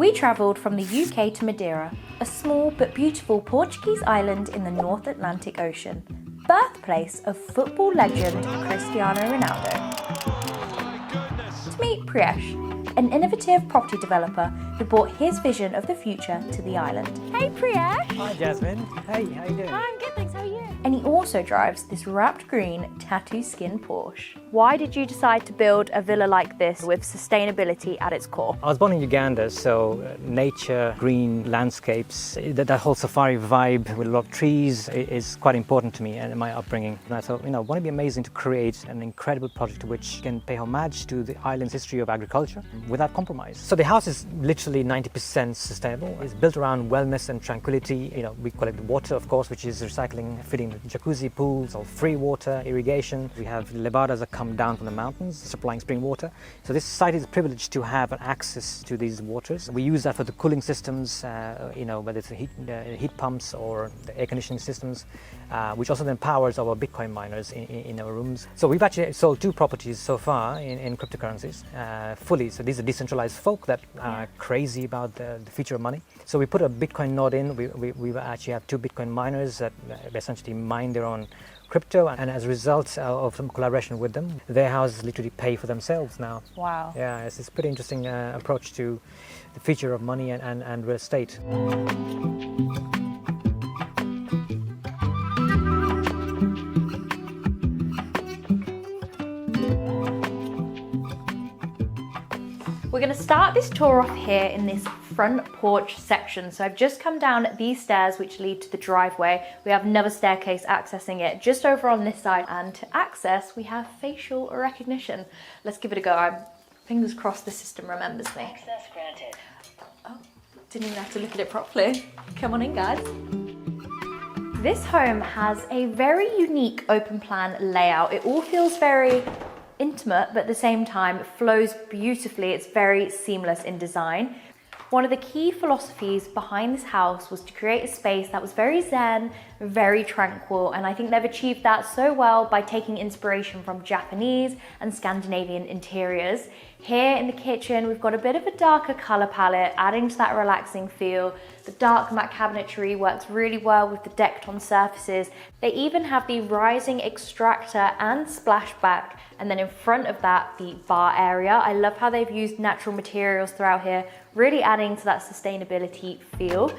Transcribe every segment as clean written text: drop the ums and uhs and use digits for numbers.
We travelled from the UK to Madeira, a small but beautiful Portuguese island in the North Atlantic Ocean, birthplace of football legend Cristiano Ronaldo. To meet Priyesh, an innovative property developer who brought his vision of the future to the island. Hey Priyesh! Hi Jasmine, hey, how you doing? Hi, I'm good, thanks, how are you? And he also drives this wrapped green tattoo skin Porsche. Why did you decide to build a villa like this with sustainability at its core? I was born in Uganda, so nature, green landscapes, that whole safari vibe with a lot of trees is quite important to me and my upbringing. And I thought, wouldn't it be amazing to create an incredible project which can pay homage to the island's history of agriculture without compromise. So the house is literally 90% sustainable. It's built around wellness and tranquility. We collect water, of course, which is recycling, fitting the jacuzzi pools, or free water, irrigation. We have lebadas that come down from the mountains, supplying spring water. So this site is privileged to have an access to these waters. We use that for the cooling systems, whether it's the heat pumps or the air conditioning systems, which also then powers our Bitcoin miners in our rooms. So we've actually sold 2 properties so far in cryptocurrencies, fully. So these are decentralized folk that are crazy about the future of money. So we put a Bitcoin node in. We actually have 2 Bitcoin miners that essentially mine their own crypto, and as a result of some collaboration with them, their houses literally pay for themselves now. Wow. Yeah, it's a pretty interesting approach to the future of money and real estate. We're going to start this tour off here in this front porch section. So I've just come down these stairs which lead to the driveway. We have another staircase accessing it just over on this side, and to access we have facial recognition. Let's give it a go. I'm fingers crossed the system remembers me. Access granted. Oh, didn't even have to look at it properly. Come on in, guys. This home has a very unique open plan layout. It all feels very intimate, but at the same time it flows beautifully. It's very seamless in design. One of the key philosophies behind this house was to create a space that was very zen, very tranquil, and I think they've achieved that so well by taking inspiration from Japanese and Scandinavian interiors. Here in the kitchen, we've got a bit of a darker color palette, adding to that relaxing feel. The dark matte cabinetry works really well with the decked on surfaces. They even have the rising extractor and splashback, and then in front of that, the bar area. I love how they've used natural materials throughout here, really adding to that sustainability feel.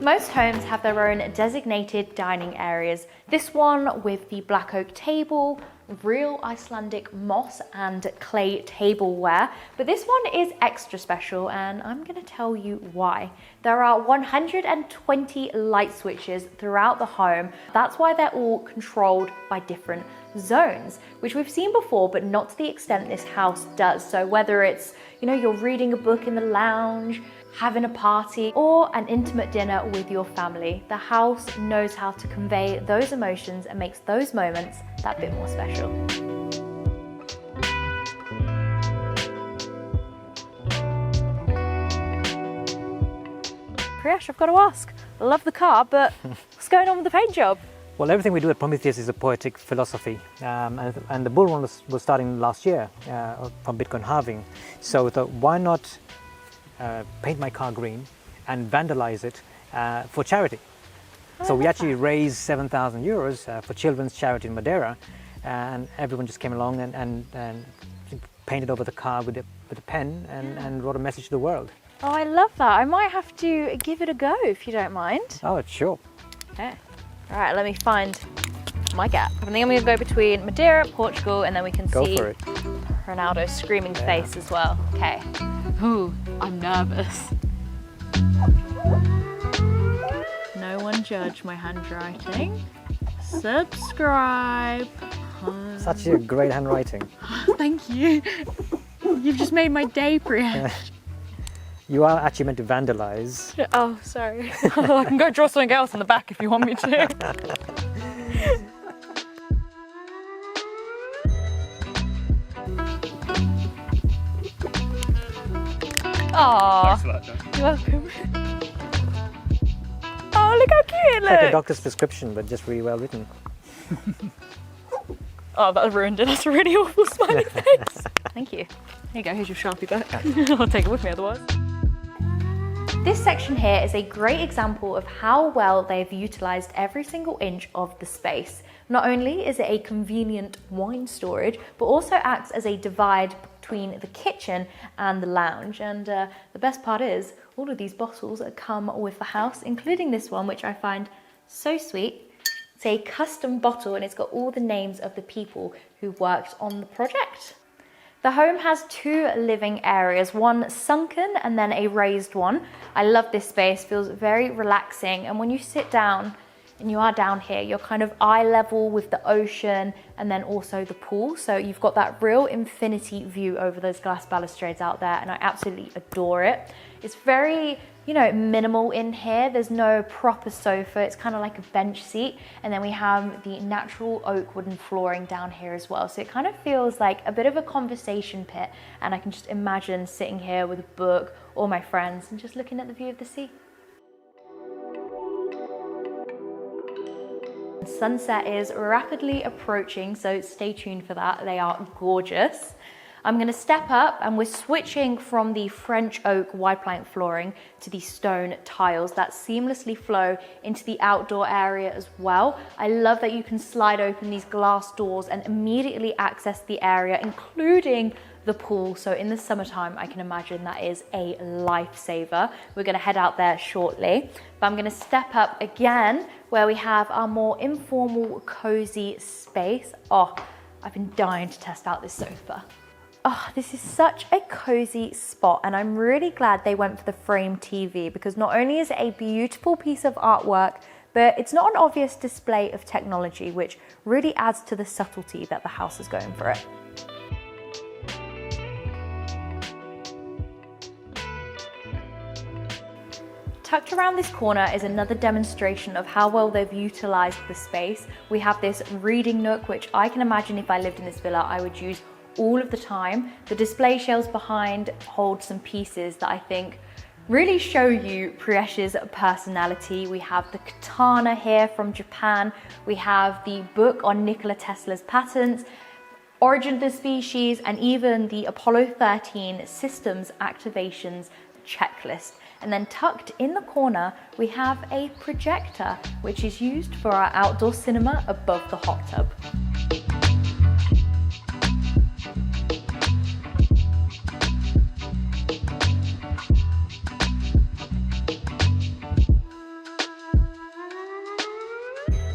Most homes have their own designated dining areas. This one with the black oak table, real Icelandic moss and clay tableware, but this one is extra special and I'm going to tell you why. There are 120 light switches throughout the home. That's why they're all controlled by different zones, which we've seen before, but not to the extent this house does. So whether it's, you're reading a book in the lounge, having a party, or an intimate dinner with your family, the house knows how to convey those emotions and makes those moments that bit more special. Priyesh, I've got to ask, I love the car, but what's going on with the paint job? Well, everything we do at Prometheus is a poetic philosophy, and the bull run was starting last year from Bitcoin halving. So we thought, why not paint my car green and vandalize it for charity? So we actually raised 7,000 euros for children's charity in Madeira, and everyone just came along and painted over the car with a pen and wrote a message to the world. Oh, I love that. I might have to give it a go if you don't mind. Oh, sure. Okay. All right, let me find my gap. I think I'm going to go between Madeira, Portugal, and then we can see Ronaldo's screaming face as well. Okay. Ooh, I'm nervous. No one judge my handwriting. Subscribe. Such a great handwriting. Thank you. You've just made my day, Priyesh. You are actually meant to vandalize. Oh, sorry. I can go draw something else on the back if you want me to. Aww. Thanks for that, Jack. You're welcome. Oh, look how cute it looks. Like a doctor's prescription, but just really well written. Oh, that ruined it. That's a really awful smiley face. Thank you. There you go, here's your Sharpie back. I'll take it with me otherwise. This section here is a great example of how well they've utilised every single inch of the space. Not only is it a convenient wine storage, but also acts as a divide between the kitchen and the lounge. And the best part is, all of these bottles come with the house, including this one, which I find so sweet. It's a custom bottle and it's got all the names of the people who worked on the project. The home has two living areas, one sunken and then a raised one. I love this space, feels very relaxing. And when you sit down and you are down here, you're kind of eye level with the ocean and then also the pool. So you've got that real infinity view over those glass balustrades out there, and I absolutely adore it. It's very, you know, minimal in here. There's no proper sofa. It's kind of like a bench seat. And then we have the natural oak wooden flooring down here as well. So it kind of feels like a bit of a conversation pit. And I can just imagine sitting here with a book or my friends and just looking at the view of the sea. Sunset is rapidly approaching, so stay tuned for that. They are gorgeous. I'm going to step up and we're switching from the French oak wide plank flooring to the stone tiles that seamlessly flow into the outdoor area as well. I love that you can slide open these glass doors and immediately access the area, including the pool. So in the summertime, I can imagine that is a lifesaver. We're going to head out there shortly, but I'm going to step up again where we have our more informal, cozy space. Oh, I've been dying to test out this sofa. Oh, this is such a cozy spot, and I'm really glad they went for the frame TV, because not only is it a beautiful piece of artwork, but it's not an obvious display of technology, which really adds to the subtlety that the house is going for it. Tucked around this corner is another demonstration of how well they've utilised the space. We have this reading nook, which I can imagine if I lived in this villa, I would use all of the time. The display shelves behind hold some pieces that I think really show you Priyesh's personality. We have the katana here from Japan. We have the book on Nikola Tesla's patents, origin of the species, and even the Apollo 13 systems activations checklist. And then tucked in the corner, we have a projector, which is used for our outdoor cinema above the hot tub.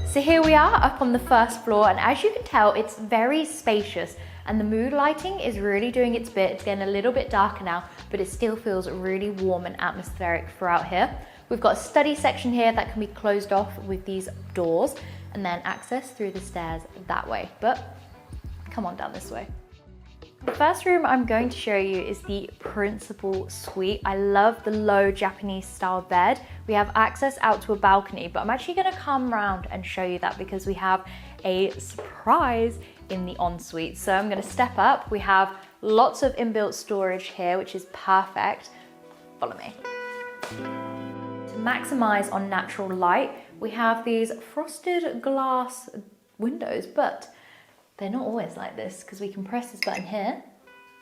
So here we are up on the first floor, and as you can tell, it's very spacious and the mood lighting is really doing its bit. It's getting a little bit darker now, but it still feels really warm and atmospheric throughout here. We've got a study section here that can be closed off with these doors and then access through the stairs that way. But come on down this way. The first room I'm going to show you is the principal suite. I love the low Japanese style bed. We have access out to a balcony, but I'm actually going to come around and show you that because we have a surprise in the ensuite. So I'm going to step up. We have lots of inbuilt storage here, which is perfect. Follow me. To maximize on natural light, we have these frosted glass windows, but they're not always like this because we can press this button here,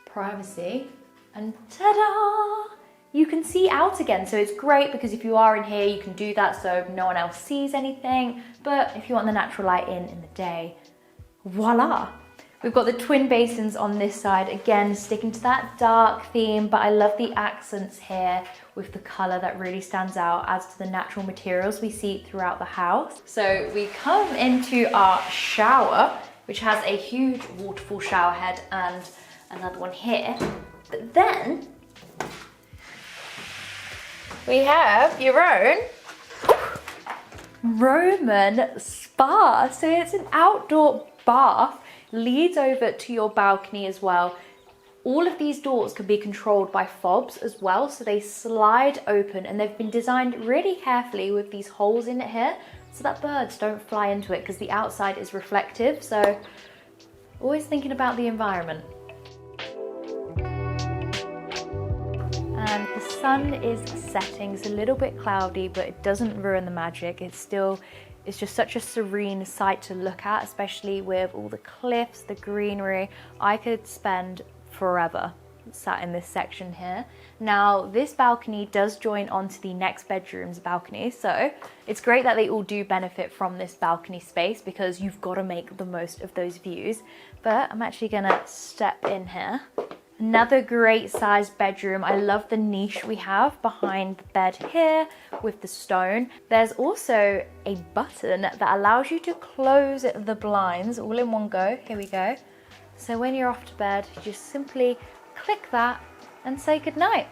privacy, and ta-da! You can see out again. So it's great because if you are in here, you can do that so no one else sees anything. But if you want the natural light in the day, voila! We've got the twin basins on this side, again, sticking to that dark theme, but I love the accents here with the color that really stands out, adds to the natural materials we see throughout the house. So we come into our shower, which has a huge waterfall shower head and another one here. But then we have your own Roman spa. So it's an outdoor bath, leads over to your balcony as well. All of these doors can be controlled by fobs as well, so they slide open, and they've been designed really carefully with these holes in it here so that birds don't fly into it because the outside is reflective. So always thinking about the environment. And the sun is setting. It's a little bit cloudy, but it doesn't ruin the magic. It's still It's just such a serene sight to look at, especially with all the cliffs, the greenery. I could spend forever sat in this section here. Now, this balcony does join onto the next bedroom's balcony, so it's great that they all do benefit from this balcony space because you've got to make the most of those views. But I'm actually gonna step in here. Another great sized bedroom. I love the niche we have behind the bed here with the stone. There's also a button that allows you to close the blinds all in one go. Here we go. So when you're off to bed, you just simply click that and say goodnight.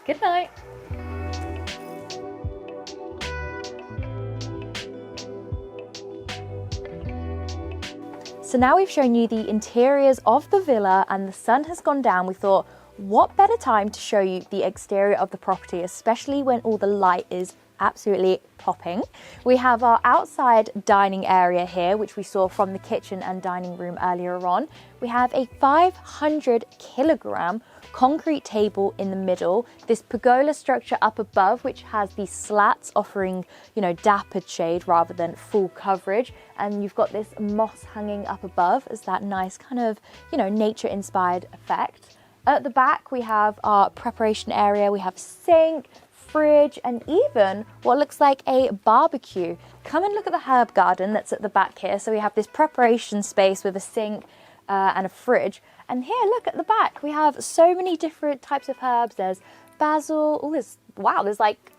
Good night. So now we've shown you the interiors of the villa and the sun has gone down. We thought, what better time to show you the exterior of the property, especially when all the light is absolutely popping. We have our outside dining area here, which we saw from the kitchen and dining room earlier on. We have a 500 kilogram concrete table in the middle, this pergola structure up above, which has these slats offering, dappled shade rather than full coverage. And you've got this moss hanging up above as that nice kind of, nature inspired effect. At the back, we have our preparation area. We have sink, fridge, and even what looks like a barbecue. Come and look at the herb garden that's at the back here. So we have this preparation space with a sink and a fridge. And here, look at the back. We have so many different types of herbs. There's basil. Oh, there's like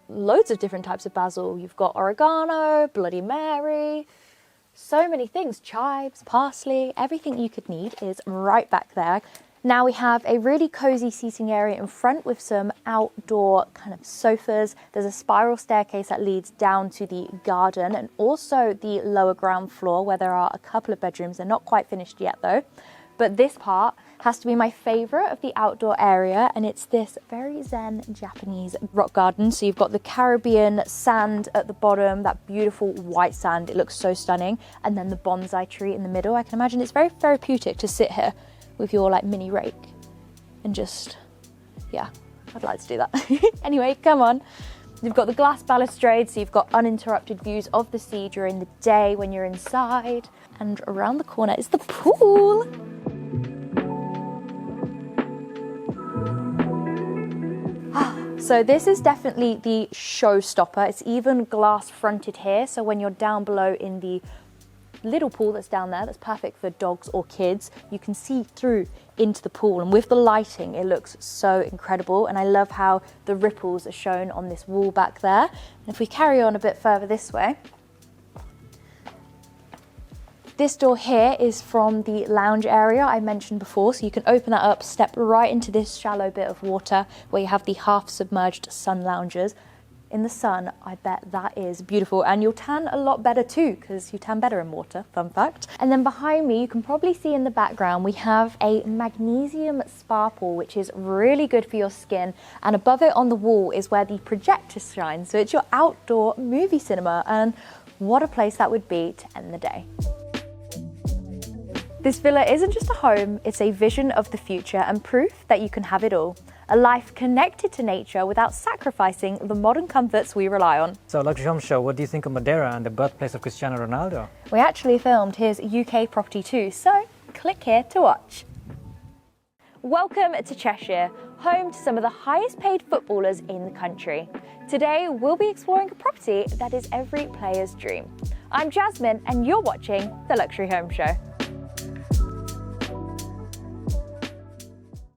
loads of different types of basil. You've got oregano, Bloody Mary, so many things. Chives, parsley, everything you could need is right back there. Now we have a really cozy seating area in front with some outdoor kind of sofas. There's a spiral staircase that leads down to the garden and also the lower ground floor where there are a couple of bedrooms. They're not quite finished yet though. But this part has to be my favorite of the outdoor area, and it's this very zen Japanese rock garden. So you've got the Caribbean sand at the bottom, that beautiful white sand. It looks so stunning. And then the bonsai tree in the middle. I can imagine it's very therapeutic to sit here with your like mini rake and just, yeah, I'd like to do that. Anyway, come on. You've got the glass balustrade, so you've got uninterrupted views of the sea during the day when you're inside. And around the corner is the pool. So this is definitely the showstopper. It's even glass fronted here, so when you're down below in the little pool that's down there, that's perfect for dogs or kids, you can see through into the pool, and with the lighting it looks so incredible. And I love how the ripples are shown on this wall back there. And if we carry on a bit further this way, this door here is from the lounge area I mentioned before, so you can open that up, step right into this shallow bit of water where you have the half submerged sun loungers. In the sun, I bet that is beautiful, and you'll tan a lot better too because you tan better in water, fun fact. And then behind me, you can probably see in the background, we have a magnesium spa pool, which is really good for your skin, and above it on the wall is where the projector shines, so it's your outdoor movie cinema, and what a place that would be to end the day. This villa isn't just a home, it's a vision of the future and proof that you can have it all. A life connected to nature without sacrificing the modern comforts we rely on. So, Luxury Home Show, what do you think of Madeira and the birthplace of Cristiano Ronaldo? We actually filmed his UK property too, so click here to watch. Welcome to Cheshire, home to some of the highest paid footballers in the country. Today, we'll be exploring a property that is every player's dream. I'm Jasmine, and you're watching The Luxury Home Show.